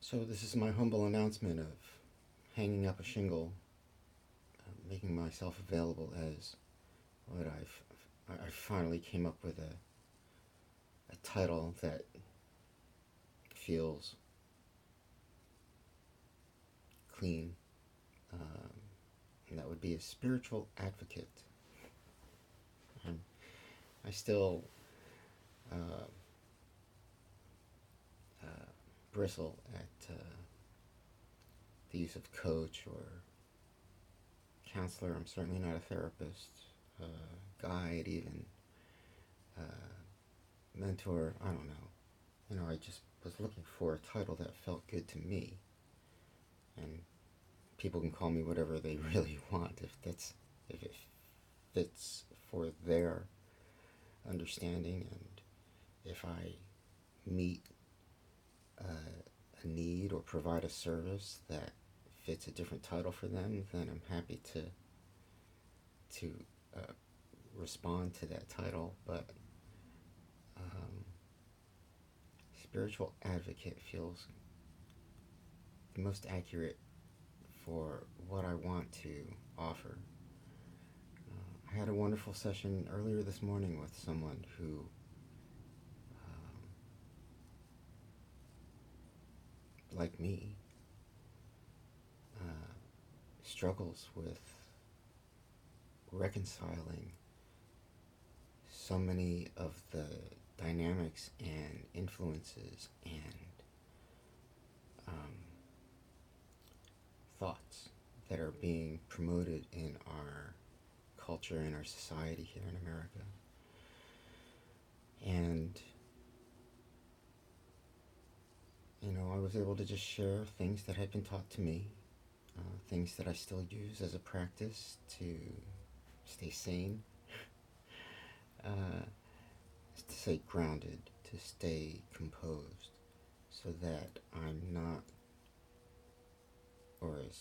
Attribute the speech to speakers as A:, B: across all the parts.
A: So this is my humble announcement of hanging up a shingle, making myself available as what I finally came up with a title that feels clean, um, and that would be a spiritual advocate. And I still uh, uh, bristle at the use of coach or counselor. I'm certainly not a therapist, guide, even mentor. I don't know. I just was looking for a title that felt good to me, and people can call me whatever they really want if it fits for their understanding, and if I meet a need or provide a service that fits a different title for them, then I'm happy to uh, respond to that title. But um, spiritual advocate feels the most accurate for what I want to offer. I had a wonderful session earlier this morning with someone who, like me, uh, struggles with reconciling so many of the dynamics and influences and um, thoughts that are being promoted in our culture and our society here in America. And, I was able to just share things that had been taught to me, things that I still use as a practice to stay sane, uh, to stay grounded, to stay composed, so that I'm not, or as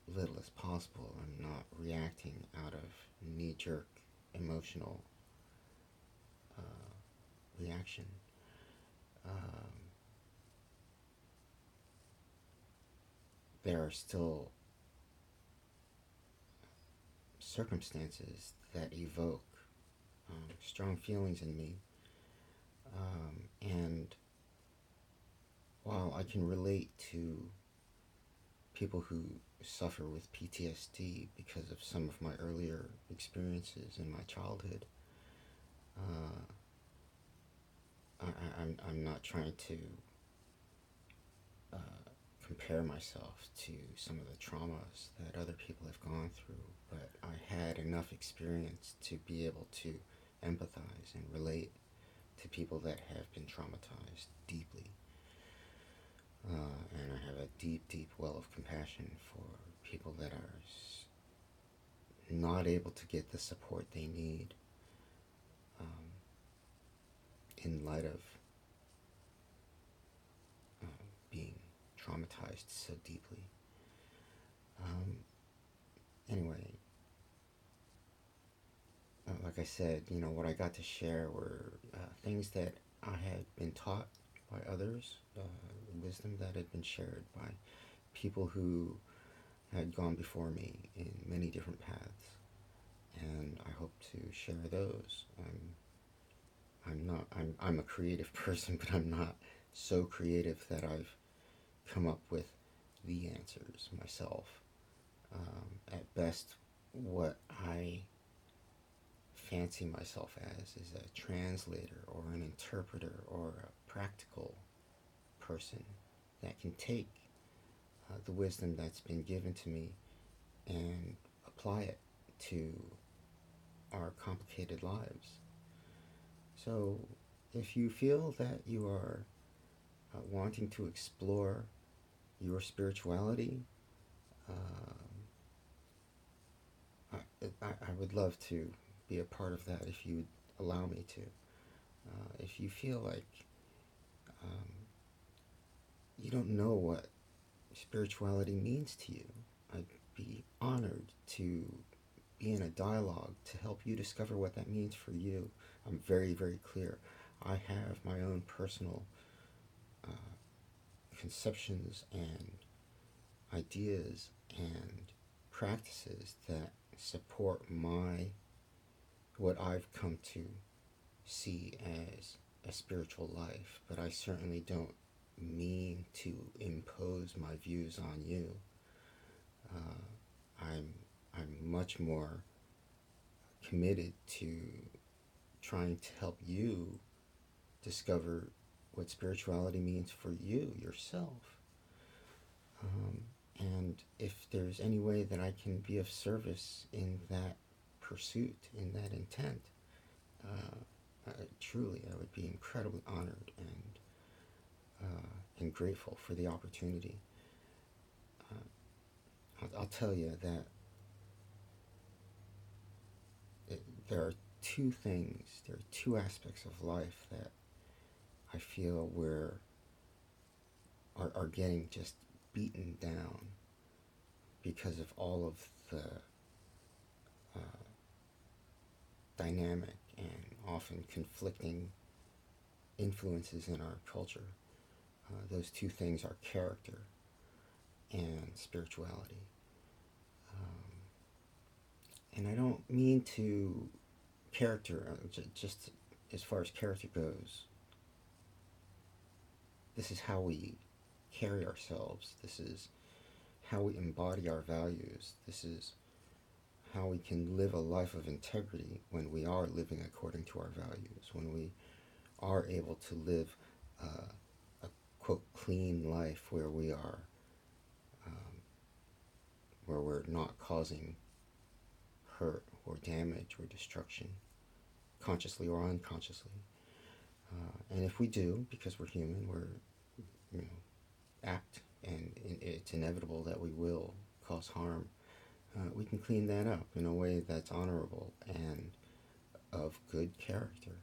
A: little as possible, I'm not reacting out of knee jerk emotional reaction. Um, there are still circumstances that evoke strong feelings in me. And while I can relate to people who suffer with PTSD because of some of my earlier experiences in my childhood, uh, I'm not trying to uh, compare myself to some of the traumas that other people have gone through, but I had enough experience to be able to empathize and relate to people that have been traumatized deeply. And I have a deep, deep well of compassion for people that are not able to get the support they need um, in light of being traumatized so deeply. Um, anyway, like I said, what I got to share were things that I had been taught by others, wisdom that had been shared by people who had gone before me in many different paths, and I hope to share those. I'm a creative person, but I'm not so creative that I've come up with the answers myself. At best, what I fancy myself as is a translator or an interpreter or a practical person that can take the wisdom that's been given to me and apply it to our complicated lives. So, if you feel that you are wanting to explore your spirituality, uh, I would love to be a part of that if you'd allow me to. If you feel like um, you don't know what spirituality means to you, I'd be honored to be in a dialogue to help you discover what that means for you. I'm very, very clear. I have my own personal uh, conceptions and ideas and practices that support what I've come to see as a spiritual life, but I certainly don't mean to impose my views on you. I'm much more committed to trying to help you discover what spirituality means for you yourself. And if there's any way that I can be of service in that pursuit, in that intent, truly, I would be incredibly honored and grateful for the opportunity. I'll tell you that there are there are two aspects of life that I feel are getting just beaten down because of all of the dynamic and often conflicting influences in our culture. Those two things are character and spirituality. And I don't mean to character, just as far as character goes, this is how we carry ourselves. This is how we embody our values. This is how we can live a life of integrity when we are living according to our values, when we are able to live a quote clean life where we are, where we're not causing hurt or damage or destruction, consciously or unconsciously. And if we do, because we're human, we're apt, and it's inevitable that we will cause harm. We can clean that up in a way that's honorable and of good character.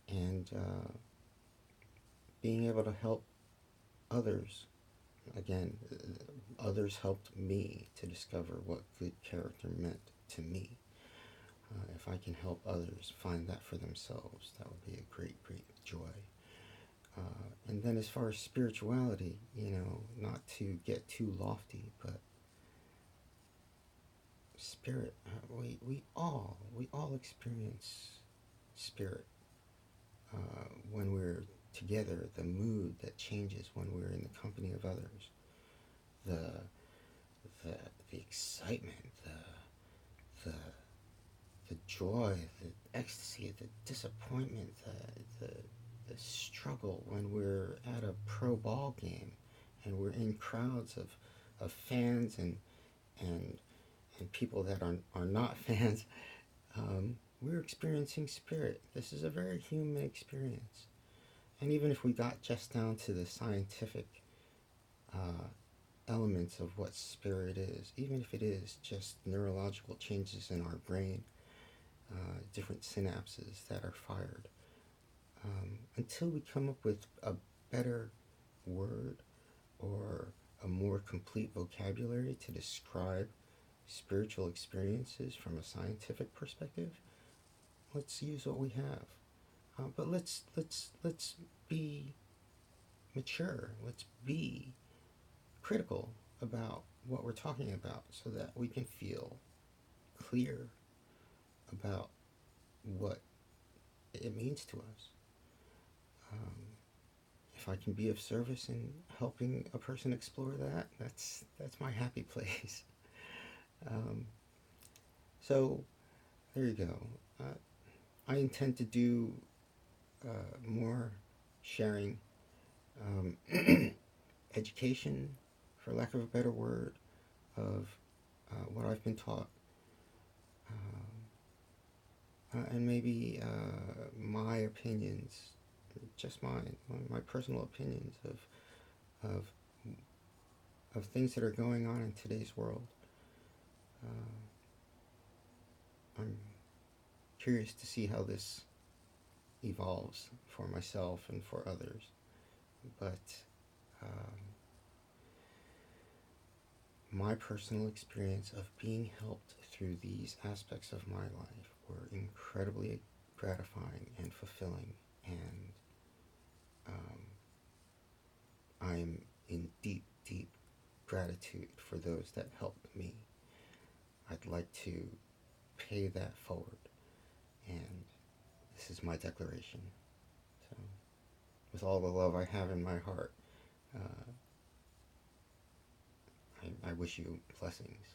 A: And being able to help others, again, others helped me to discover what good character meant to me. If I can help others find that for themselves, that would be a great, great joy. And then as far as spirituality, not to get too lofty, but spirit, we all experience spirit when we're together, the mood that changes when we're in the company of others, the excitement, the joy, the ecstasy, the disappointment, the struggle when we're at a pro ball game and we're in crowds of fans and people that are not fans. We're experiencing spirit. This is a very human experience. And even if we got just down to the scientific elements of what spirit is, even if it is just neurological changes in our brain, different synapses that are fired, until we come up with a better word or a more complete vocabulary to describe spiritual experiences from a scientific perspective, let's use what we have. But let's be mature. Let's be critical about what we're talking about so that we can feel clear about what it means to us. If I can be of service in helping a person explore that, that's my happy place. So there you go. I intend to do more sharing, education, for lack of a better word, of what I've been taught, and maybe my opinions, just my personal opinions of things that are going on in today's world. I'm curious to see how this evolves for myself and for others, but my personal experience of being helped through these aspects of my life were incredibly gratifying and fulfilling, and gratitude for those that helped me. I'd like to pay that forward, and this is my declaration. So, with all the love I have in my heart, I wish you blessings.